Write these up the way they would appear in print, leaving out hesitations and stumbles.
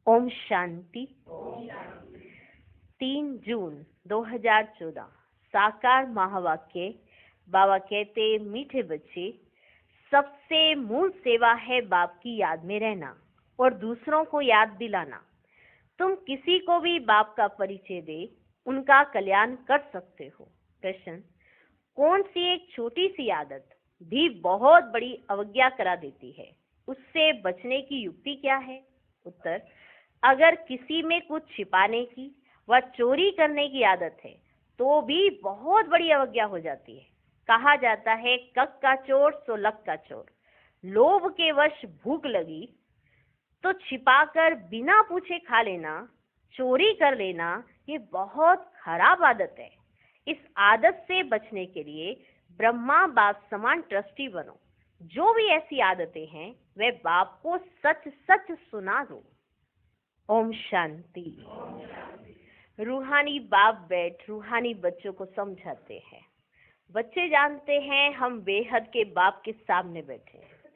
ओम शांति। 3 जून 2014 साकार महावाक्य। बाबा कहते, मीठे बच्चे, सबसे मूल सेवा है बाप की याद में रहना और दूसरों को याद दिलाना। तुम किसी को भी बाप का परिचय दे, उनका कल्याण कर सकते हो। प्रश्न, कौन सी एक छोटी सी आदत भी बहुत बड़ी अवज्ञा करा देती है? उससे बचने की युक्ति क्या है? उत्तर, अगर किसी में कुछ छिपाने की व चोरी करने की आदत है तो भी बहुत बड़ी अवज्ञा हो जाती है। कहा जाता है, कक का चोर सो लक का चोर। लोभ के वश भूख लगी तो छिपाकर बिना पूछे खा लेना, चोरी कर लेना, ये बहुत खराब आदत है। इस आदत से बचने के लिए ब्रह्मा बाप समान ट्रस्टी बनो। जो भी ऐसी आदतें हैं वे बाप को सच सच सुना दो। ओम शांति। रूहानी बाप बैठ रूहानी बच्चों को समझाते हैं। बच्चे जानते हैं हम बेहद के बाप के सामने बैठे हैं।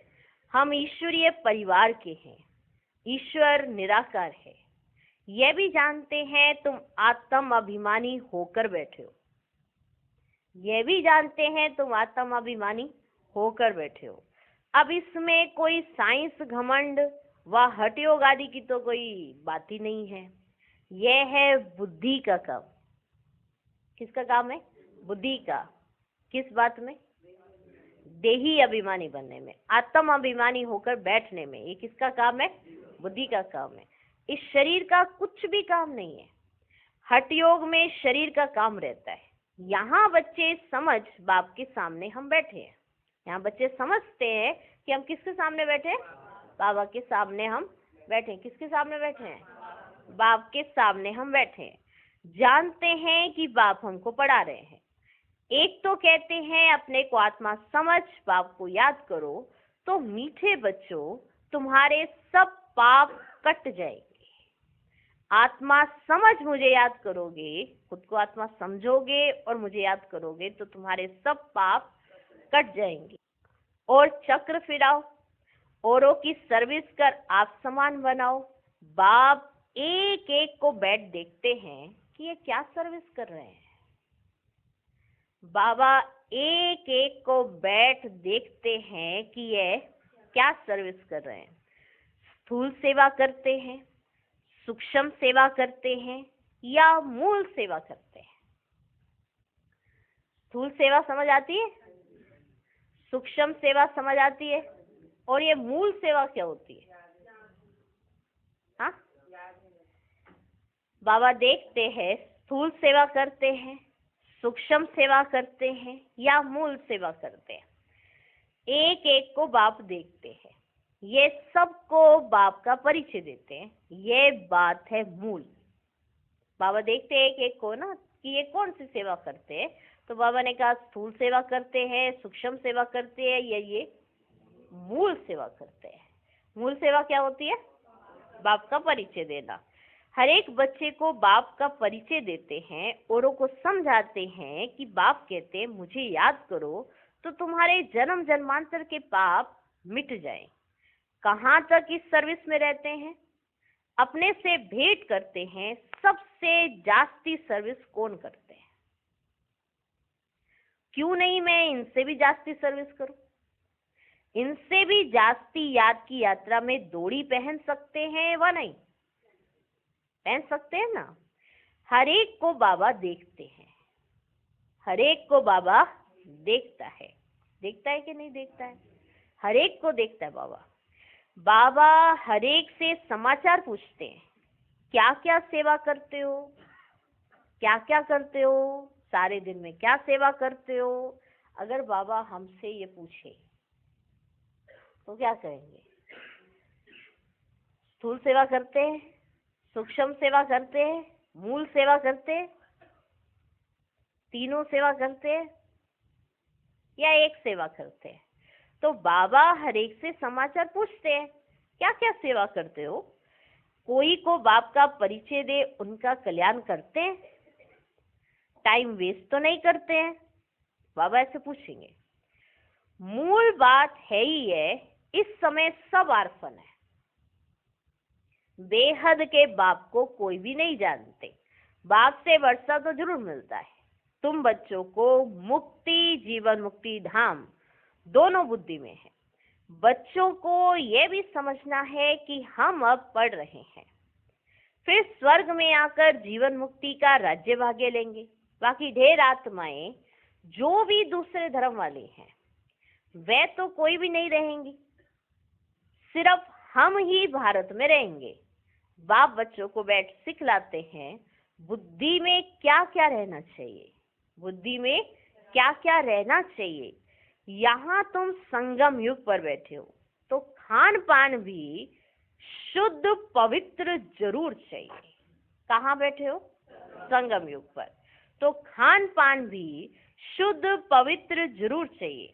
हम ईश्वरीय परिवार के हैं। ईश्वर निराकार है। यह भी जानते हैं तुम आत्म अभिमानी होकर बैठे हो। यह भी जानते हैं तुम आत्म अभिमानी होकर बैठे हो। अब इसमें कोई साइंस घमंड व हठ योग आदि की तो कोई बात ही नहीं है। यह है बुद्धि का काम। किसका काम है? बुद्धि का। किस बात में? देही अभिमानी बनने में, आत्म अभिमानी होकर बैठने में। ये किसका काम है? बुद्धि का काम है। इस शरीर का कुछ भी काम नहीं है। हठ योग में शरीर का काम रहता है। यहाँ बच्चे समझ बाप के सामने हम बैठे हैं। यहाँ बच्चे समझते हैं कि हम किसके सामने बैठे हैं? बाबा के सामने हम बैठे हैं। किसके सामने बैठे हैं? बाप के सामने हम बैठे हैं। जानते हैं कि बाप हमको पढ़ा रहे हैं। एक तो कहते हैं अपने को आत्मा समझ बाप को याद करो, तो मीठे बच्चों तुम्हारे सब पाप कट जाएंगे। आत्मा समझ मुझे याद करोगे, खुद को आत्मा समझोगे और मुझे याद करोगे तो तुम्हारे सब पाप कट जाएंगे। और चक्र फिराओ, औरों की सर्विस कर आप समान बनाओ। बाप एक एक को बैठ देखते हैं कि ये क्या सर्विस कर रहे हैं। बाबा एक एक को बैठ देखते हैं कि ये क्या सर्विस कर रहे हैं। स्थूल सेवा करते हैं, सूक्ष्म सेवा करते हैं या मूल सेवा करते हैं? स्थूल सेवा समझ आती है? सूक्ष्म सेवा समझ आती है? और ये मूल सेवा क्या होती है? हाँ, बाबा देखते हैं स्थूल सेवा करते हैं, सूक्ष्म सेवा करते हैं या मूल सेवा करते हैं। एक एक को बाप देखते हैं। ये सबको बाप का परिचय देते हैं। ये बात है मूल। बाबा देखते हैं एक एक को ना कि ये कौन सी सेवा करते हैं। तो बाबा ने कहा स्थूल सेवा करते हैं, सूक्ष्म सेवा करते हैं या ये मूल सेवा करते हैं। मूल सेवा क्या होती है? बाप का परिचय देना। हर एक बच्चे को बाप का परिचय देते हैं, औरों को समझाते हैं कि बाप कहते हैं मुझे याद करो तो तुम्हारे जन्म जन्मांतर के पाप मिट जाएं। कहाँ तक इस सर्विस में रहते हैं? अपने से भेंट करते हैं। सबसे जास्ती सर्विस कौन करते हैं? क्यों नहीं मैं इनसे भी जास्ती सर्विस करूं? इनसे भी जास्ती याद की यात्रा में दोड़ी पहन सकते हैं व नहीं पहन सकते हैं ना? हर एक को बाबा देखते हैं। हर एक को बाबा देखता है। देखता है कि नहीं देखता है? हर एक को देखता है बाबा। बाबा हर एक से समाचार पूछते हैं। क्या क्या सेवा करते हो? क्या क्या करते हो? सारे दिन में क्या सेवा करते हो? अगर बाबा हमसे ये पूछे तो क्या कहेंगे? स्थूल सेवा करते हैं, सूक्ष्म सेवा करते हैं, मूल सेवा करते हैं, तीनों सेवा करते हैं या एक सेवा करते हैं? तो बाबा हर एक से समाचार पूछते हैं, क्या क्या सेवा करते हो? कोई को बाप का परिचय दे, उनका कल्याण करते हैं? टाइम वेस्ट तो नहीं करते हैं? बाबा ऐसे पूछेंगे। मूल बात है ही है, इस समय सब आर्फन है। बेहद के बाप को कोई भी नहीं जानते। बाप से वर्षा तो जरूर मिलता है। तुम बच्चों को मुक्ति, जीवन मुक्ति धाम दोनों बुद्धि में है। बच्चों को ये भी समझना है कि हम अब पढ़ रहे हैं, फिर स्वर्ग में आकर जीवन मुक्ति का राज्य भाग्य लेंगे। बाकी ढेर आत्माएं जो भी दूसरे धर्म वाले हैं वे तो कोई भी नहीं रहेंगी, सिर्फ हम ही भारत में रहेंगे। बाप बच्चों को बैठ सिखलाते हैं बुद्धि में क्या क्या रहना चाहिए, बुद्धि में क्या क्या रहना चाहिए। यहाँ तुम संगम युग पर बैठे हो तो खान पान भी शुद्ध पवित्र जरूर चाहिए। कहाँ बैठे हो? संगम युग पर। तो खान पान भी शुद्ध पवित्र जरूर चाहिए।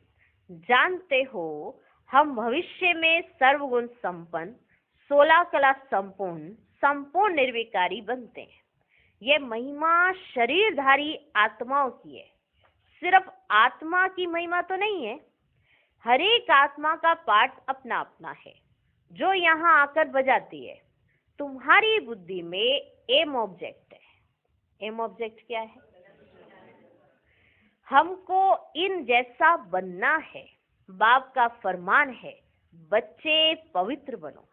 जानते हो हम भविष्य में सर्वगुण संपन्न, 16 कला संपूर्ण, संपूर्ण निर्विकारी बनते हैं। ये महिमा शरीरधारी आत्माओं की है, सिर्फ आत्मा की महिमा तो नहीं है। हर एक आत्मा का पार्ट अपना अपना है जो यहाँ आकर बजाती है। तुम्हारी बुद्धि में एम ऑब्जेक्ट है। एम ऑब्जेक्ट क्या है? हमको इन जैसा बनना है। बाप का फरमान है बच्चे पवित्र बनो।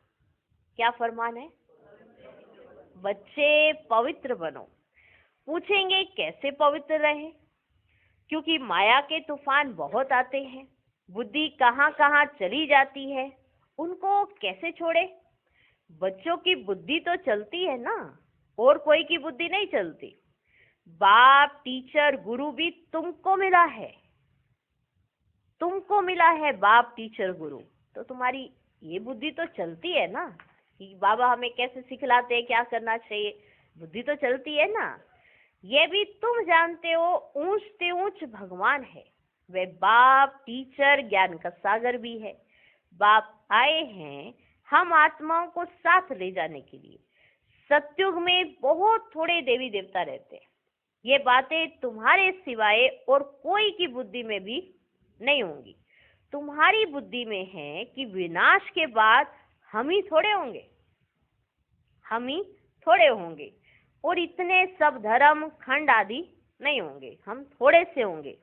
क्या फरमान है? बच्चे पवित्र बनो। पूछेंगे कैसे पवित्र रहे? क्योंकि माया के तूफान बहुत आते हैं, बुद्धि कहाँ कहाँ चली जाती है, उनको कैसे छोड़े? बच्चों की बुद्धि तो चलती है ना, और कोई की बुद्धि नहीं चलती। बाप, टीचर, गुरु भी तुमको मिला है। तुमको मिला है बाप, टीचर, गुरु, तो तुम्हारी ये बुद्धि तो चलती है ना कि बाबा हमें कैसे सिखलाते हैं, क्या करना चाहिए। बुद्धि तो चलती है ना। ये भी तुम जानते हो ऊंच से ऊंच भगवान है। वे बाप, टीचर, ज्ञान का सागर भी है। बाप आए हैं हम आत्माओं को साथ ले जाने के लिए। सतयुग में बहुत थोड़े देवी देवता रहते हैं। ये बातें तुम्हारे सिवाय और कोई की बुद्धि में भी नहीं होंगी। तुम्हारी बुद्धि में है कि विनाश के बाद हम ही थोड़े होंगे, हम ही थोड़े होंगे, और इतने सब धर्म खंड आदि नहीं होंगे, हम थोड़े से होंगे।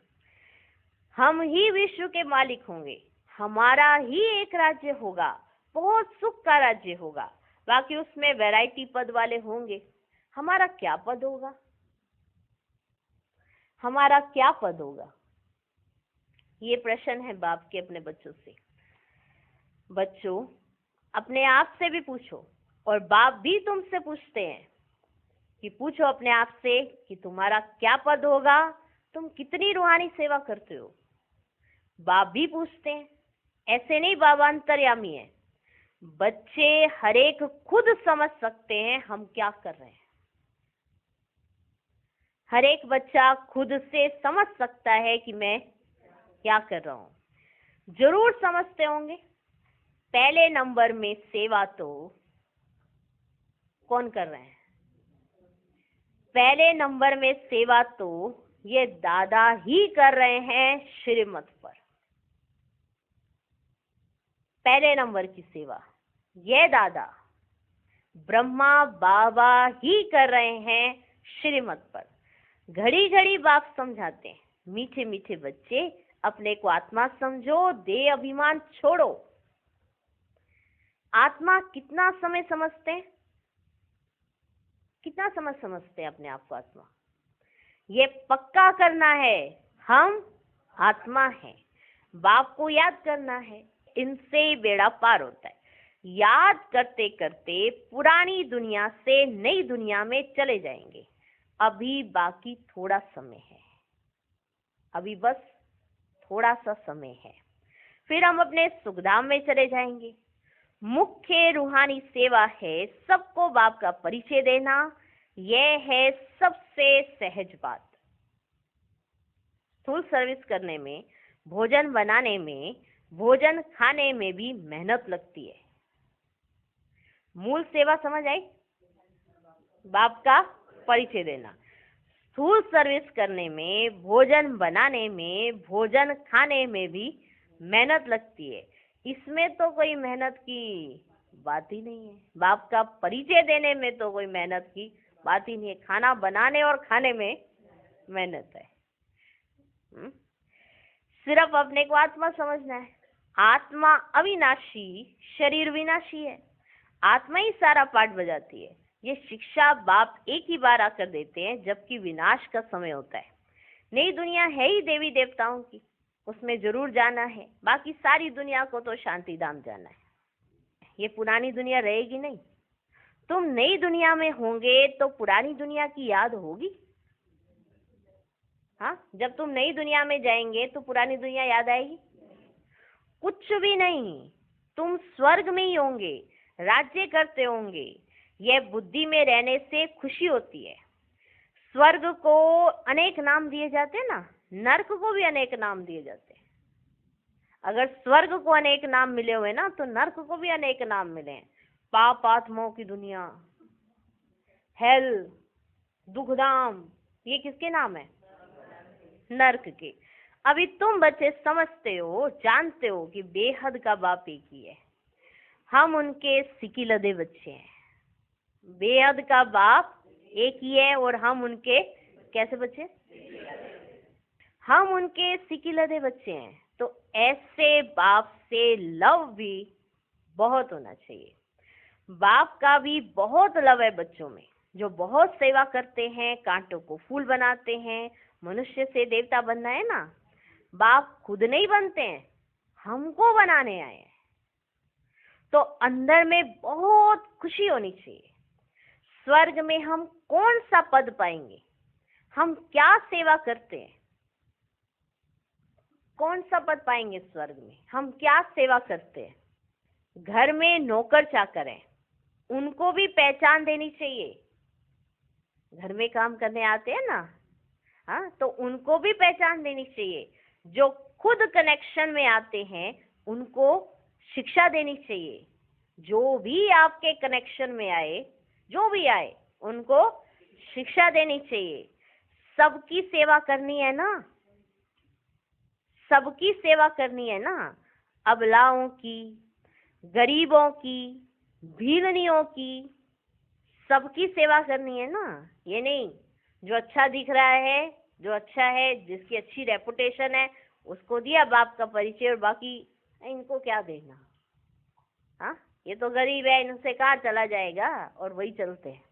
हम ही विश्व के मालिक होंगे। हमारा ही एक राज्य होगा, बहुत सुख का राज्य होगा। बाकी उसमें वैरायटी पद वाले होंगे। हमारा क्या पद होगा? हमारा क्या पद होगा? ये प्रश्न है बाप के अपने बच्चों से। बच्चों, अपने आप से भी पूछो, और बाप भी तुमसे पूछते हैं कि पूछो अपने आप से कि तुम्हारा क्या पद होगा, तुम कितनी रूहानी सेवा करते हो। बाप भी पूछते हैं, ऐसे नहीं बाबा अंतर्यामी है। बच्चे हर एक खुद समझ सकते हैं हम क्या कर रहे हैं। हर एक बच्चा खुद से समझ सकता है कि मैं क्या कर रहा हूं। जरूर समझते होंगे। पहले नंबर में सेवा तो कौन कर रहे हैं? पहले नंबर में सेवा तो ये दादा ही कर रहे हैं श्रीमत पर। पहले नंबर की सेवा ये दादा ब्रह्मा बाबा ही कर रहे हैं श्रीमत पर। घड़ी घड़ी बाप समझाते हैं, मीठे मीठे बच्चे अपने को आत्मा समझो, देह अभिमान छोड़ो। आत्मा कितना समय समझते हैं? कितना समझते हैं अपने आप को आत्मा? ये पक्का करना है हम आत्मा हैं। बाप को याद करना है, इनसे ही बेड़ा पार होता है। याद करते करते पुरानी दुनिया से नई दुनिया में चले जाएंगे। अभी बाकी थोड़ा समय है, अभी बस थोड़ा सा समय है, फिर हम अपने सुखधाम में चले जाएंगे। मुख्य रूहानी सेवा है सबको बाप का परिचय देना। यह है सबसे सहज बात। स्थूल सर्विस करने में, भोजन बनाने में, भोजन खाने में भी मेहनत लगती है। मूल सेवा समझ आई? बाप का परिचय देना। स्थूल सर्विस करने में, भोजन बनाने में, भोजन खाने में भी मेहनत लगती है। इसमें तो कोई मेहनत की बात ही नहीं है। बाप का परिचय देने में तो कोई मेहनत की बात ही नहीं है। खाना बनाने और खाने में मेहनत है। सिर्फ अपने को आत्मा समझना है। आत्मा अविनाशी, शरीर विनाशी है। आत्मा ही सारा पाठ बजाती है। ये शिक्षा बाप एक ही बार आकर देते हैं जबकि विनाश का समय होता है। नई दुनिया है ही देवी देवताओं की, उसमें जरूर जाना है। बाकी सारी दुनिया को तो शांति धाम जाना है। ये पुरानी दुनिया रहेगी नहीं। तुम नई दुनिया में होंगे तो पुरानी दुनिया की याद होगी। हाँ, जब तुम नई दुनिया में जाएंगे तो पुरानी दुनिया याद आएगी? कुछ भी नहीं। तुम स्वर्ग में ही होंगे, राज्य करते होंगे। यह बुद्धि में रहने से खुशी होती है। स्वर्ग को अनेक नाम दिए जाते हैं ना, नरक को भी अनेक नाम दिए जाते हैं। अगर स्वर्ग को अनेक नाम मिले हुए ना तो नरक को भी अनेक नाम मिले हैं। पाप आत्माओं की दुनिया, हेल, दुखधाम, ये किसके नाम है? नरक के। अभी तुम बच्चे समझते हो, जानते हो कि बेहद का बाप एक ही है। हम उनके सिकिलदे बच्चे हैं। बेहद का बाप एक ही है और हम उनके कैसे बच्चे? हम उनके सिकिलदे बच्चे हैं। तो ऐसे बाप से लव भी बहुत होना चाहिए। बाप का भी बहुत लव है बच्चों में, जो बहुत सेवा करते हैं, कांटों को फूल बनाते हैं। मनुष्य से देवता बनना है ना, बाप खुद नहीं बनते हैं, हमको बनाने आए हैं। तो अंदर में बहुत खुशी होनी चाहिए। स्वर्ग में हम कौन सा पद पाएंगे? हम क्या सेवा करते हैं? कौन सा पद पाएंगे स्वर्ग में? हम क्या सेवा करते हैं? घर में नौकर चाकर हैं, उनको भी पहचान देनी चाहिए। घर में काम करने आते हैं ना, हाँ, तो उनको भी पहचान देनी चाहिए। जो खुद कनेक्शन में आते हैं उनको शिक्षा देनी चाहिए। जो भी आपके कनेक्शन में आए, जो भी आए, उनको शिक्षा देनी चाहिए। सबकी सेवा करनी है ना, सबकी सेवा करनी है ना। अबलाओं की, गरीबों की, भीलनियों की, सबकी सेवा करनी है ना। ये नहीं जो अच्छा दिख रहा है, जो अच्छा है, जिसकी अच्छी रेपुटेशन है, उसको दिया बाप का परिचय और बाकी इनको क्या देना। हाँ, ये तो गरीब है, इनसे कहाँ चला जाएगा, और वही चलते हैं।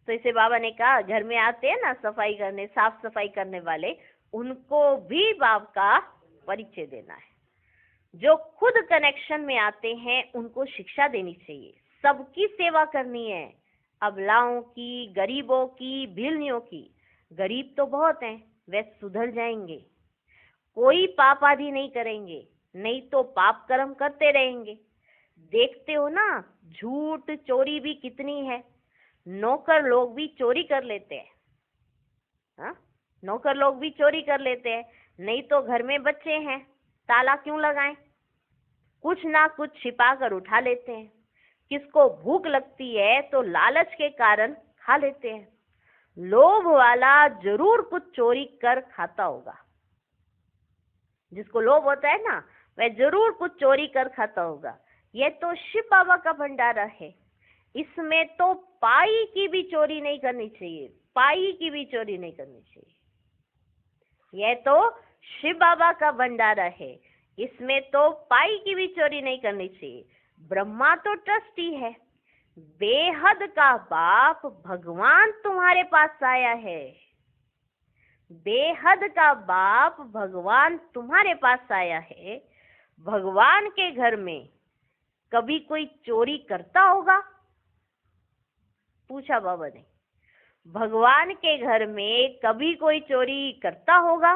तो इसे बाबा ने कहा, घर में आते हैं ना सफाई करने, साफ सफाई करने वाले, उनको भी बाप का परिचय देना है। जो खुद कनेक्शन में आते हैं उनको शिक्षा देनी चाहिए। सबकी सेवा करनी है, अबलाओं की, गरीबों की, भीलनियों की। गरीब तो बहुत हैं, वे सुधर जाएंगे, कोई पाप आदि नहीं करेंगे, नहीं तो पाप कर्म करते रहेंगे। देखते हो ना, झूठ चोरी भी कितनी है। नौकर लोग भी चोरी कर लेते हैं। हाँ, नौकर लोग भी चोरी कर लेते हैं। नहीं तो घर में बच्चे हैं, ताला क्यों लगाएं? कुछ ना कुछ छिपा कर उठा लेते हैं। किसको भूख लगती है तो लालच के कारण खा लेते हैं। लोभ वाला जरूर कुछ चोरी कर खाता होगा। जिसको लोभ होता है ना, वह जरूर कुछ चोरी कर खाता होगा। यह तो शिव बाबा का भंडारा है। इसमें तो पाई की भी चोरी नहीं करनी चाहिए, पाई की भी चोरी नहीं करनी चाहिए। यह तो शिव बाबा का भंडारा है, इसमें तो पाई की भी चोरी नहीं करनी चाहिए। ब्रह्मा तो ट्रस्टी है। बेहद का बाप भगवान तुम्हारे पास आया है। बेहद का बाप भगवान तुम्हारे पास आया है। भगवान के घर में कभी कोई चोरी करता होगा? पूछा बाबा ने। भगवान के घर में कभी कोई चोरी करता होगा?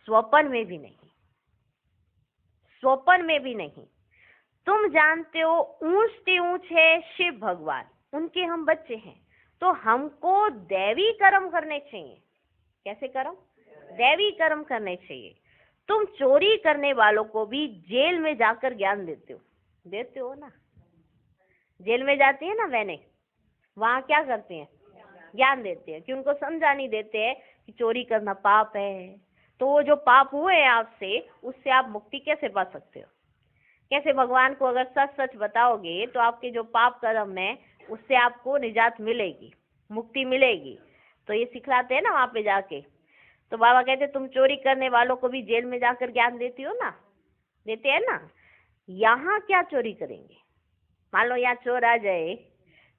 स्वप्न में भी नहीं, स्वप्न में भी नहीं। तुम जानते हो ऊंच से ऊंच है शिव भगवान, उनके हम बच्चे हैं, तो हमको दैवी कर्म करने चाहिए। कैसे कर्म? दैवी कर्म करने चाहिए। तुम चोरी करने वालों को भी जेल में जाकर ज्ञान देते हो ना। जेल में जाती है ना बहनें, वहां क्या करते हैं? ज्ञान देते हैं कि उनको समझा नहीं देते हैं कि चोरी करना पाप है। तो वो जो पाप हुए हैं आपसे, उससे आप मुक्ति कैसे पा सकते हो? कैसे भगवान को अगर सच सच बताओगे तो आपके जो पाप कर्म है उससे आपको निजात मिलेगी, मुक्ति मिलेगी। तो ये सिखलाते हैं ना वहां पे जाके। तो बाबा कहते तुम चोरी करने वालों को भी जेल में जाकर ज्ञान देती हो ना, देते हैं ना। यहाँ क्या चोरी करेंगे? मान लो यहाँ चोर आ जाए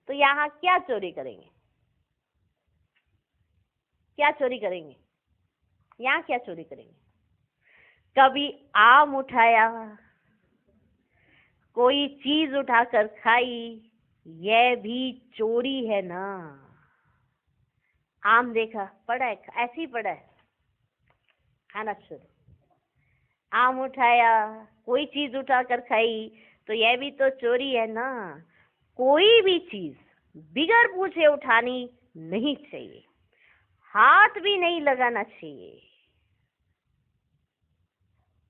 तो यहाँ क्या चोरी करेंगे? क्या चोरी करेंगे? यहाँ क्या चोरी करेंगे? कभी आम उठाया, कोई चीज उठाकर खाई, यह भी चोरी है ना। आम देखा, पड़ा है, ऐसे ही पड़ा है, खाना शुरू। आम उठाया, कोई चीज उठाकर खाई, तो यह भी तो चोरी है ना। कोई भी चीज बिगर पूछे उठानी नहीं चाहिए, हाथ भी नहीं लगाना चाहिए।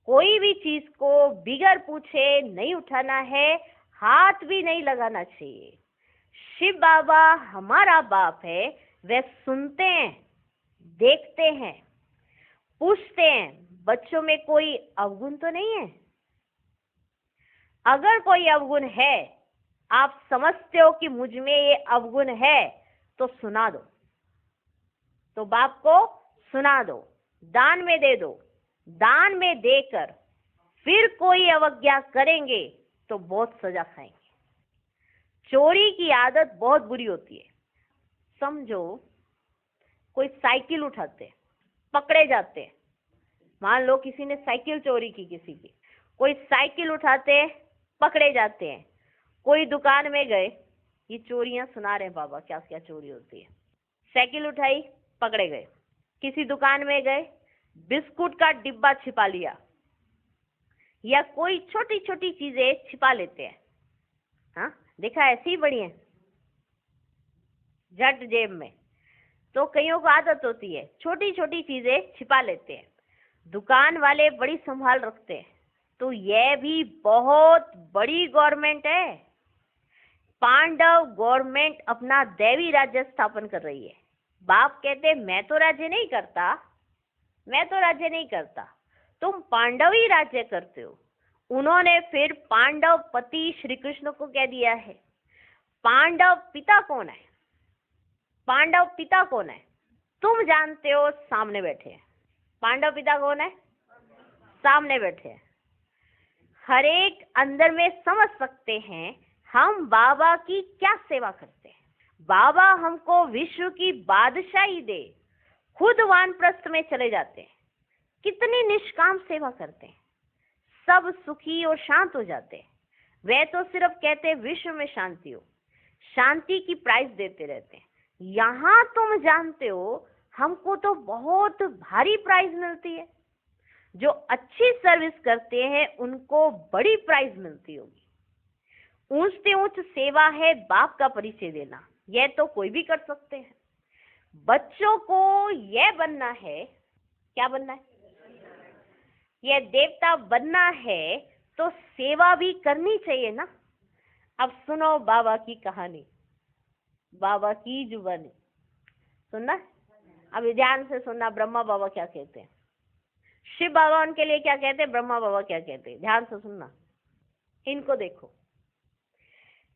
कोई भी चीज को बिगर पूछे नहीं उठाना है, हाथ भी नहीं लगाना चाहिए। शिव बाबा हमारा बाप है, वे सुनते हैं, देखते हैं, पूछते हैं बच्चों में कोई अवगुण तो नहीं है। अगर कोई अवगुण है, आप समझते हो कि मुझ में ये अवगुण है, तो सुना दो, तो बाप को सुना दो, दान में दे दो। दान में देकर फिर कोई अवज्ञा करेंगे तो बहुत सजा खाएंगे। चोरी की आदत बहुत बुरी होती है। समझो कोई साइकिल उठाते, पकड़े जाते। मान लो किसी ने साइकिल चोरी की, किसी की कोई साइकिल उठाते, पकड़े जाते हैं। कोई दुकान में गए, ये चोरियां सुना रहे हैं बाबा क्या क्या चोरी होती है। साइकिल उठाई, पकड़े गए। किसी दुकान में गए, बिस्कुट का डिब्बा छिपा लिया, या कोई छोटी छोटी चीजें छिपा लेते हैं। हाँ देखा, ऐसी ही बड़ी है झट जेब में। तो कईयों को आदत होती है छोटी छोटी चीजें छिपा लेते हैं। दुकान वाले बड़ी संभाल रखते हैं। तो यह भी बहुत बड़ी गवर्नमेंट है। पांडव गवर्नमेंट अपना दैवी राज्य स्थापन कर रही है। बाप कहते मैं तो राज्य नहीं करता, मैं तो राज्य नहीं करता, तुम पांडव ही राज्य करते हो। उन्होंने फिर पांडव पति श्री कृष्ण को कह दिया है। पांडव पिता कौन है? पांडव पिता कौन है? तुम जानते हो, सामने बैठे हैं। पांडव पिता कौन है? सामने बैठे हैं। हर एक अंदर में समझ सकते हैं हम बाबा की क्या सेवा करते हैं। बाबा हमको विश्व की बादशाही दे, खुद वानप्रस्थ में चले जाते हैं, कितनी निष्काम सेवा करते हैं, सब सुखी और शांत हो जाते हैं। वे तो सिर्फ कहते हैं विश्व में शांति हो, शांति की प्राइज देते रहते हैं। यहाँ तुम जानते हो हमको तो बहुत भारी प्राइज मिलती है। जो अच्छी सर्विस करते हैं उनको बड़ी प्राइज मिलती होगी। ऊंच से ऊंच सेवा है बाप का परिचय देना, यह तो कोई भी कर सकते हैं। बच्चों को यह बनना है, क्या बनना है? यह देवता बनना है तो सेवा भी करनी चाहिए ना। अब सुनो बाबा की कहानी, बाबा की जुबानी सुनना। अब ध्यान से सुनना, ब्रह्मा बाबा क्या कहते हैं, शिव बाबा उनके लिए क्या कहते हैं, ब्रह्मा बाबा क्या कहते हैं। ध्यान से सुनना, इनको देखो।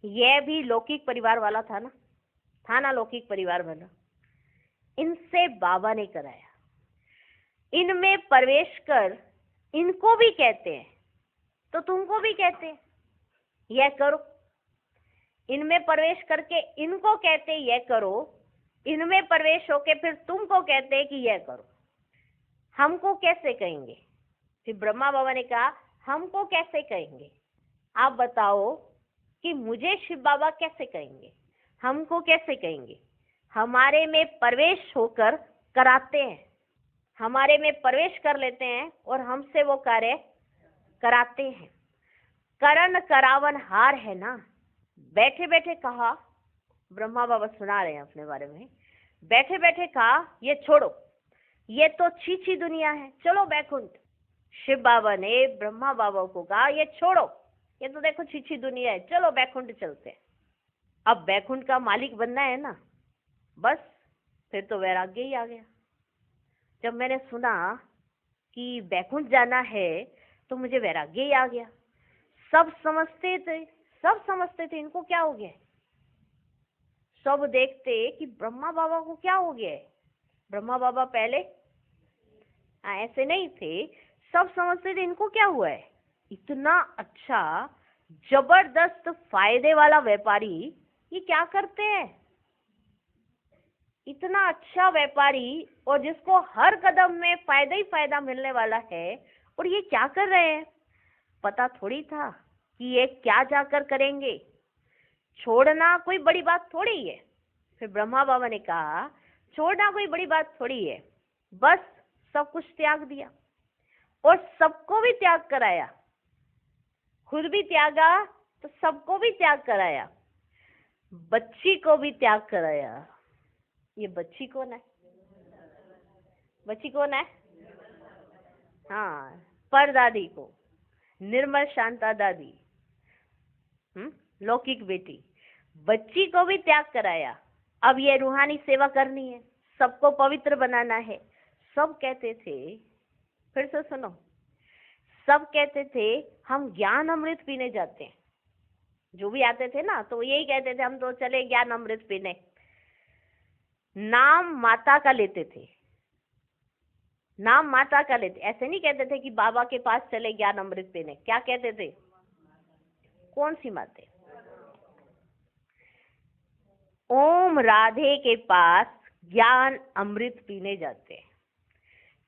यह भी लौकिक परिवार वाला था ना, लौकिक परिवार वाला। इनसे बाबा ने कराया, इनमें प्रवेश कर इनको भी कहते हैं तो तुमको भी कहते हैं यह करो। इनमें प्रवेश करके इनको कहते यह करो, इनमें प्रवेश होके फिर तुमको कहते हैं कि यह करो। हमको कैसे कहेंगे? फिर ब्रह्मा बाबा ने कहा हमको कैसे कहेंगे? आप बताओ कि मुझे शिव बाबा कैसे कहेंगे, हमको कैसे कहेंगे? हमारे में प्रवेश होकर कराते हैं, हमारे में प्रवेश कर लेते हैं और हमसे वो कार्य कराते हैं। करण करावन हार है ना। बैठे बैठे कहा, ब्रह्मा बाबा सुना रहे हैं अपने बारे में, बैठे बैठे कहा ये छोड़ो, ये तो छीछी दुनिया है, चलो बैकुंठ। शिव बाबा ने ब्रह्मा बाबा को कहा ये छोड़ो, ये तो देखो छीछी दुनिया है, चलो बैकुंठ चलते हैं। अब बैकुंठ का मालिक बनना है ना, बस फिर तो वैराग्य ही आ गया। जब मैंने सुना कि बैकुंठ जाना है तो मुझे वैराग्य ही आ गया। सब समझते थे इनको क्या हो गया। सब देखते कि ब्रह्मा बाबा को क्या हो गया है। ब्रह्मा बाबा पहले ऐसे नहीं थे, सब समझते थे इनको क्या हुआ है। इतना अच्छा जबरदस्त फायदे वाला व्यापारी ये क्या करते हैं। इतना अच्छा व्यापारी और जिसको हर कदम में फायदा ही फायदा मिलने वाला है, और ये क्या कर रहे हैं। पता थोड़ी था कि ये क्या जाकर करेंगे। छोड़ना कोई बड़ी बात थोड़ी है। फिर ब्रह्मा बाबा ने कहा छोड़ना कोई बड़ी बात थोड़ी है, बस सब कुछ त्याग दिया और सबको भी त्याग कराया। खुद भी त्यागा तो सबको भी त्याग कराया, बच्ची को भी त्याग कराया। ये बच्ची कौन है। बच्ची कौन है। हाँ, परदादी को, निर्मल शांता दादी, लौकिक बेटी। बच्ची को भी त्याग कराया। अब ये रूहानी सेवा करनी है, सबको पवित्र बनाना है। सब कहते थे, फिर से सुनो, सब कहते थे हम ज्ञान अमृत पीने जाते हैं। जो भी आते थे ना तो यही कहते थे हम तो चले ज्ञान अमृत पीने। नाम माता का लेते थे, नाम माता का लेते। ऐसे नहीं कहते थे कि बाबा के पास चले ज्ञान अमृत पीने। क्या कहते थे। कौन सी माते। ओम राधे के पास ज्ञान अमृत पीने जाते हैं।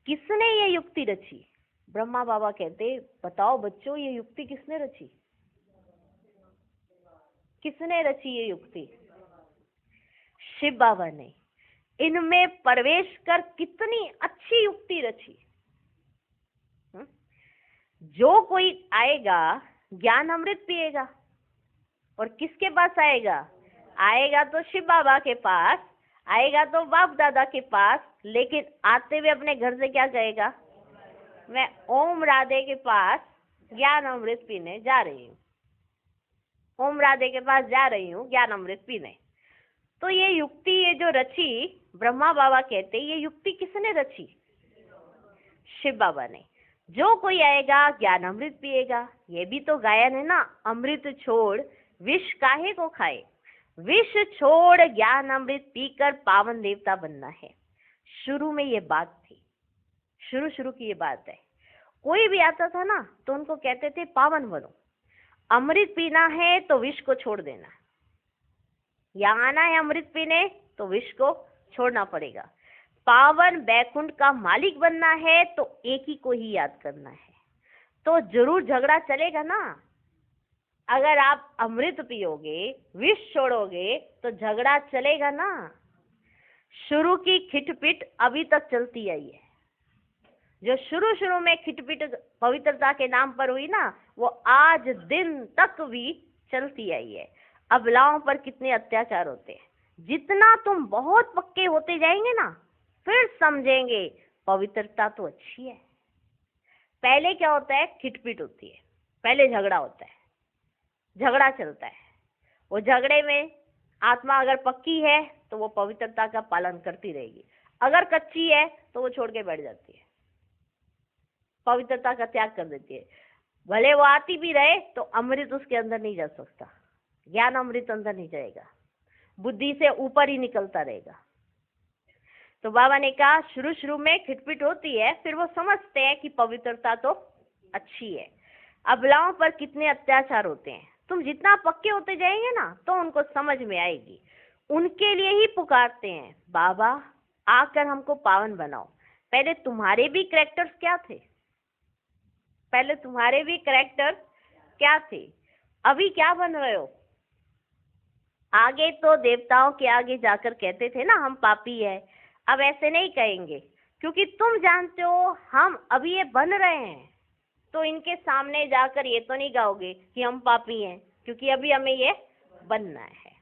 किसने ये युक्ति रची। ब्रह्मा बाबा कहते बताओ बच्चों ये युक्ति किसने रची। किसने रची ये युक्ति। शिव बाबा ने। इनमें प्रवेश कर कितनी अच्छी युक्ति रची। जो कोई आएगा ज्ञान अमृत पिएगा, और किसके पास आएगा। आएगा तो शिव बाबा के पास, आएगा तो बाप दादा के पास, लेकिन आते हुए अपने घर से क्या कहेगा, मैं ओम राधे के पास ज्ञान अमृत पीने जा रही हूँ। ओम राधे के पास जा रही हूँ ज्ञान अमृत पीने। तो ये युक्ति ये जो रची, ब्रह्मा बाबा कहते ये युक्ति किसने रची। शिव बाबा ने। जो कोई आएगा ज्ञान अमृत पिएगा। ये भी तो गायन है ना, अमृत छोड़ विष काहे को खाए। विष छोड़ ज्ञान अमृत पीकर पावन देवता बनना है। शुरू में ये बात थी, शुरू की ये बात है। कोई भी आता था ना तो उनको कहते थे पावन बनो। अमृत पीना है तो विष को छोड़ देना। यहाँ आना है अमृत पीने तो विष को छोड़ना पड़ेगा। पावन बैकुंठ का मालिक बनना है तो एक ही को ही याद करना है। तो जरूर झगड़ा चलेगा ना। अगर आप अमृत पियोगे विष छोड़ोगे तो झगड़ा चलेगा ना। शुरू की खिटपिट अभी तक चलती आई है। जो शुरू में खिटपिट पवित्रता के नाम पर हुई ना, वो आज दिन तक भी चलती आई है। अबलाओं पर कितने अत्याचार होते हैं। जितना तुम बहुत पक्के होते जाएंगे ना, फिर समझेंगे पवित्रता तो अच्छी है। पहले क्या होता है, खिटपिट होती है, पहले झगड़ा होता है, झगड़ा चलता है। वो झगड़े में आत्मा अगर पक्की है तो वो पवित्रता का पालन करती रहेगी, अगर कच्ची है तो वो छोड़ के बैठ जाती है, पवित्रता का त्याग कर देती है। भले वो आती भी रहे तो अमृत उसके अंदर नहीं जा सकता, ज्ञान अमृत अंदर नहीं जाएगा, बुद्धि से ऊपर ही निकलता रहेगा। तो बाबा ने कहा शुरू में खिटपिट होती है, फिर वो समझते हैं कि पवित्रता तो अच्छी है। अबलाओं पर कितने अत्याचार होते हैं। तुम जितना पक्के होते जाएंगे ना तो उनको समझ में आएगी। उनके लिए ही पुकारते हैं, बाबा आकर हमको पावन बनाओ। पहले तुम्हारे भी कैरेक्टर्स क्या थे, पहले तुम्हारे भी कैरेक्टर क्या थे, अभी क्या बन रहे हो। आगे तो देवताओं के आगे जाकर कहते थे ना हम पापी है, अब ऐसे नहीं कहेंगे, क्योंकि तुम जानते हो हम अभी ये बन रहे हैं। तो इनके सामने जाकर ये तो नहीं गाओगे कि हम पापी हैं, क्योंकि अभी हमें ये बनना है।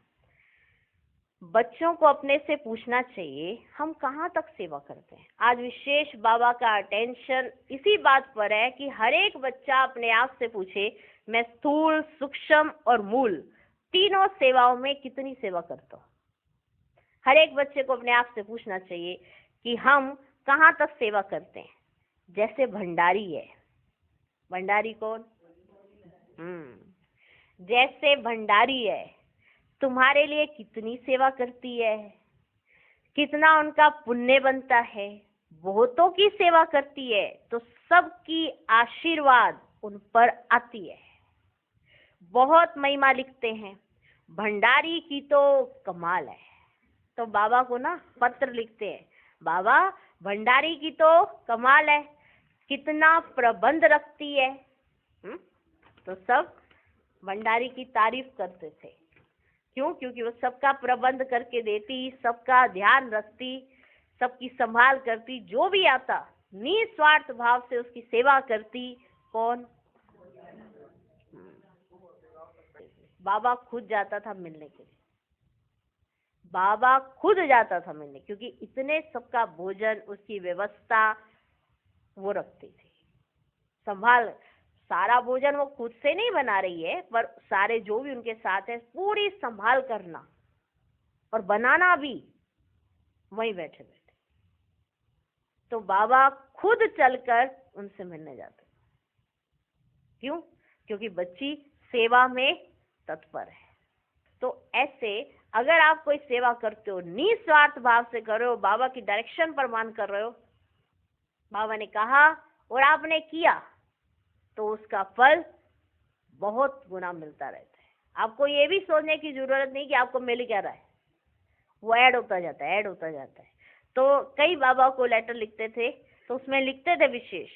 बच्चों को अपने से पूछना चाहिए हम कहाँ तक सेवा करते हैं। आज विशेष बाबा का अटेंशन इसी बात पर है कि हर एक बच्चा अपने आप से पूछे मैं स्थूल, सूक्ष्म और मूल तीनों सेवाओं में कितनी सेवा करता हूँ। हर एक बच्चे को अपने आप से पूछना चाहिए कि हम कहाँ तक सेवा करते हैं। जैसे भंडारी है, भंडारी कौन, जैसे भंडारी है, तुम्हारे लिए कितनी सेवा करती है, कितना उनका पुण्य बनता है, बहुतों की सेवा करती है, तो सबकी आशीर्वाद उन पर आती है। बहुत महिमा लिखते हैं, भंडारी की तो कमाल है। तो बाबा को ना पत्र लिखते हैं, बाबा भंडारी की तो कमाल है, कितना प्रबंध रखती है। तो सब भंडारी की तारीफ करते थे। क्यों? क्योंकि वो सबका प्रबंध करके देती, सबका ध्यान रखती, सबकी संभाल करती, जो भी आता निस्वार्थ भाव से उसकी सेवा करती। कौन? बाबा खुद जाता था मिलने के लिए, बाबा खुद जाता था मिलने, क्योंकि इतने सबका भोजन, उसकी व्यवस्था वो रखती थी, संभाल। सारा भोजन वो खुद से नहीं बना रही है, पर सारे जो भी उनके साथ है पूरी संभाल करना और बनाना भी वहीं बैठे बैठे। तो बाबा खुद चलकर उनसे मिलने जाते। क्यों? क्योंकि बच्ची सेवा में तत्पर है। तो ऐसे अगर आप कोई सेवा करते हो, निस्वार्थ भाव से कर रहे हो, बाबा की डायरेक्शन पर मान कर रहे हो, बाबा ने कहा और आपने किया, तो उसका फल बहुत गुना मिलता रहता है। आपको ये भी सोचने की जरूरत नहीं कि आपको मिल क्या रहा है, वो ऐड होता जाता है, ऐड होता जाता है। तो कई बाबा को लेटर लिखते थे, तो उसमें लिखते थे विशेष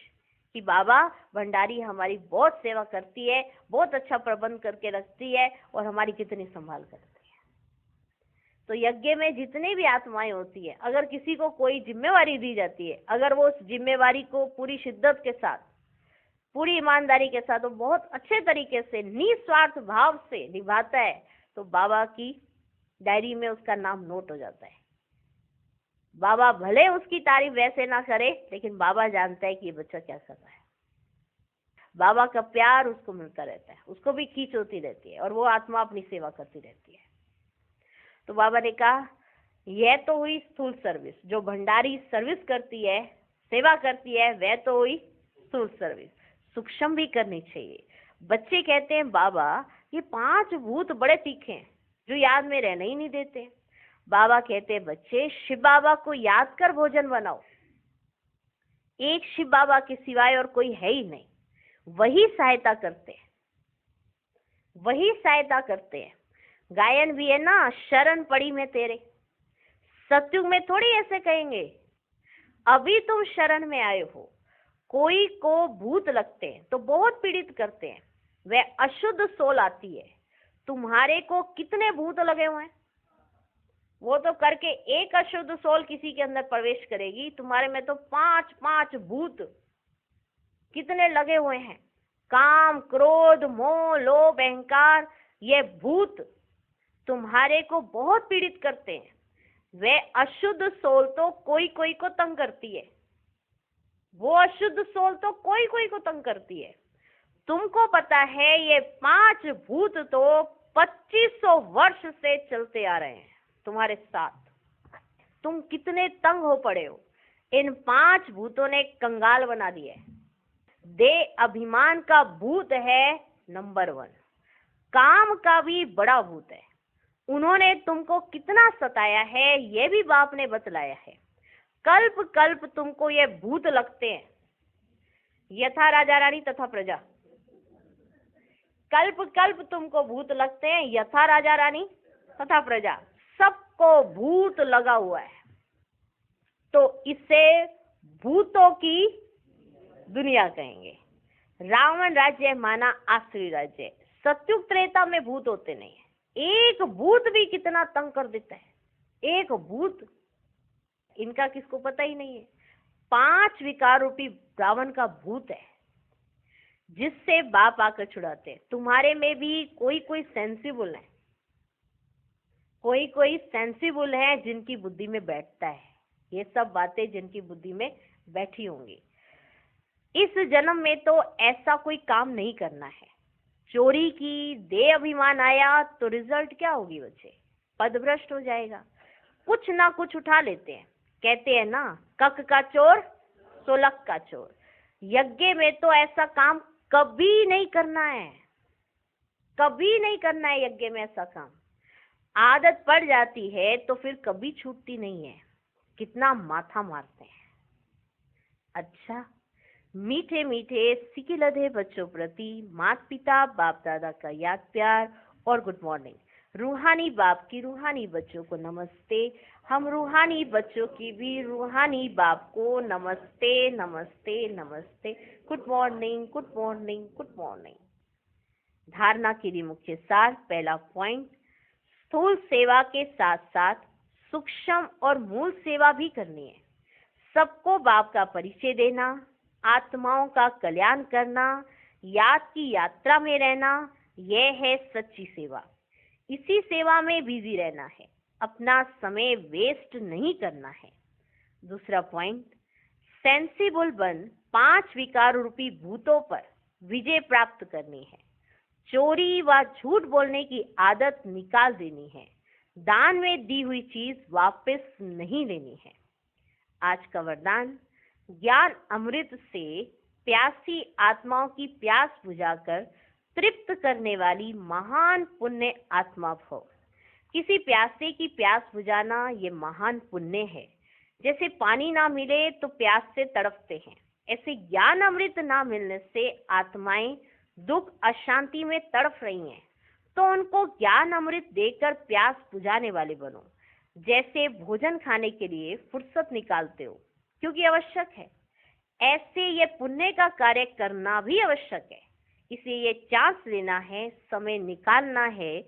कि बाबा भंडारी हमारी बहुत सेवा करती है, बहुत अच्छा प्रबंध करके रखती है और हमारी कितनी संभाल करती है। तो यज्ञ में जितनी भी आत्माएं होती है, अगर किसी को कोई जिम्मेवारी दी जाती है, अगर वो उस जिम्मेवारी को पूरी शिद्दत के साथ, पूरी ईमानदारी के साथ, वो बहुत अच्छे तरीके से निस्वार्थ भाव से निभाता है, तो बाबा की डायरी में उसका नाम नोट हो जाता है। बाबा भले उसकी तारीफ वैसे ना करे, लेकिन बाबा जानता है कि ये बच्चा क्या कर रहा है। बाबा का प्यार उसको मिलता रहता है, उसको भी खींच होती रहती है और वो आत्मा अपनी सेवा करती रहती है। तो बाबा ने कहा यह तो हुई स्थूल सर्विस, जो भंडारी सर्विस करती है, सेवा करती है, वह तो हुई स्थूल सर्विस। सूक्ष्म भी करनी चाहिए। बच्चे कहते हैं बाबा ये 5 भूत बड़े तीखे हैं जो याद में रहने ही नहीं देते। बाबा कहते हैं बच्चे शिव बाबा को याद कर भोजन बनाओ। एक शिव बाबा के सिवाय और कोई है ही नहीं, वही सहायता करते हैं, वही सहायता करते हैं। गायन भी है ना, शरण पड़ी में तेरे। सत्युग में थोड़ी ऐसे कहेंगे, अभी तुम शरण में आए हो। कोई को भूत लगते हैं तो बहुत पीड़ित करते हैं, वह अशुद्ध सोल आती है। तुम्हारे को कितने भूत लगे हुए हैं, वो तो करके एक अशुद्ध सोल किसी के अंदर प्रवेश करेगी, तुम्हारे में तो 5 भूत कितने लगे हुए हैं। काम, क्रोध, मोह, लोभ, अहंकार, ये भूत तुम्हारे को बहुत पीड़ित करते हैं। वे अशुद्ध सोल तो कोई कोई को तंग करती है, वो अशुद्ध सोल तो कोई कोई को तंग करती है। तुमको पता है ये 5 भूत तो 2500 वर्ष से चलते आ रहे हैं तुम्हारे साथ। तुम कितने तंग हो पड़े हो। इन 5 भूतों ने कंगाल बना दिया है। दे अभिमान का भूत है नंबर 1, काम का भी बड़ा भूत है। उन्होंने तुमको कितना सताया है ये भी बाप ने बतलाया है। कल्प कल्प तुमको ये भूत लगते हैं, यथा राजा रानी तथा प्रजा। कल्प कल्प तुमको भूत लगते हैं, यथा राजा रानी तथा प्रजा, सबको भूत लगा हुआ है। तो इसे भूतों की दुनिया कहेंगे। रावण राज्य माना आसुरी राज्य। सत्युग त्रेता में भूत होते नहीं है। एक भूत भी कितना तंग कर देता है, एक भूत, इनका किसको पता ही नहीं है। 5 विकार रूपी रावण का भूत है जिससे बाप आकर छुड़ाते हैं। तुम्हारे में भी कोई कोई सेंसिबल है, कोई कोई सेंसिबल है जिनकी बुद्धि में बैठता है ये सब बातें, जिनकी बुद्धि में बैठी होंगी। इस जन्म में तो ऐसा कोई काम नहीं करना है। चोरी की, दे अभिमान आया तो रिजल्ट क्या होगी बच्चे, पदभ्रष्ट हो जाएगा। कुछ ना कुछ उठा लेते हैं, कहते हैं ना कक का चोर सो लक का चोर। यज्ञ में तो ऐसा काम कभी नहीं करना है। कभी नहीं करना है यज्ञ में ऐसा काम। आदत पड़ जाती है तो फिर कभी छूटती नहीं है। कितना माथा मारते हैं। अच्छा, मीठे मीठे सिकिलधे बच्चों प्रति माता पिता बाप दादा का याद प्यार और गुड मॉर्निंग। रूहानी बाप की रूहानी बच्चों को नमस्ते। हम रूहानी बच्चों की भी रूहानी बाप को नमस्ते नमस्ते नमस्ते। Good morning good morning good morning. धारणा के लिए मुख्य सार। पहला पॉइंट, स्थूल सेवा के साथ साथ सूक्ष्म और मूल सेवा भी करनी है। सबको बाप का परिचय देना, आत्माओं का कल्याण करना, याद की यात्रा में रहना, यह है सच्ची सेवा। इसी सेवा में बिजी रहना है, अपना समय वेस्ट नहीं करना है। दूसरा पॉइंट, सेंसिबल बन 5 विकार रूपी भूतों पर विजय प्राप्त करनी है। चोरी व झूठ बोलने की आदत निकाल देनी है। दान में दी हुई चीज वापस नहीं लेनी है। आज का वरदान, ज्ञान अमृत से प्यासी आत्माओं की प्यास बुझाकर तृप्त करने वाली महान पुण्य आत्मा भव। किसी प्यासे की प्यास बुझाना ये महान पुण्य है। जैसे पानी ना मिले तो प्यास से तड़पते हैं, ऐसे ज्ञान अमृत ना मिलने से आत्माएं दुख अशांति में तड़प रही हैं, तो उनको ज्ञान अमृत देकर प्यास बुझाने वाले बनो। जैसे भोजन खाने के लिए फुर्सत निकालते हो क्योंकि आवश्यक है, ऐसे ये पुण्य का कार्य करना भी आवश्यक है। इसलिए ये चांस लेना है, समय निकालना है,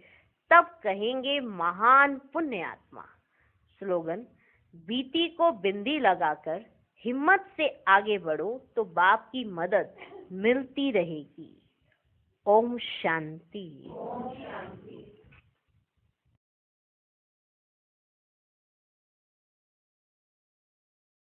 तब कहेंगे महान पुण्य आत्मा। स्लोगन, बीती को बिंदी लगाकर हिम्मत से आगे बढ़ो तो बाप की मदद मिलती रहेगी। ओम शांति।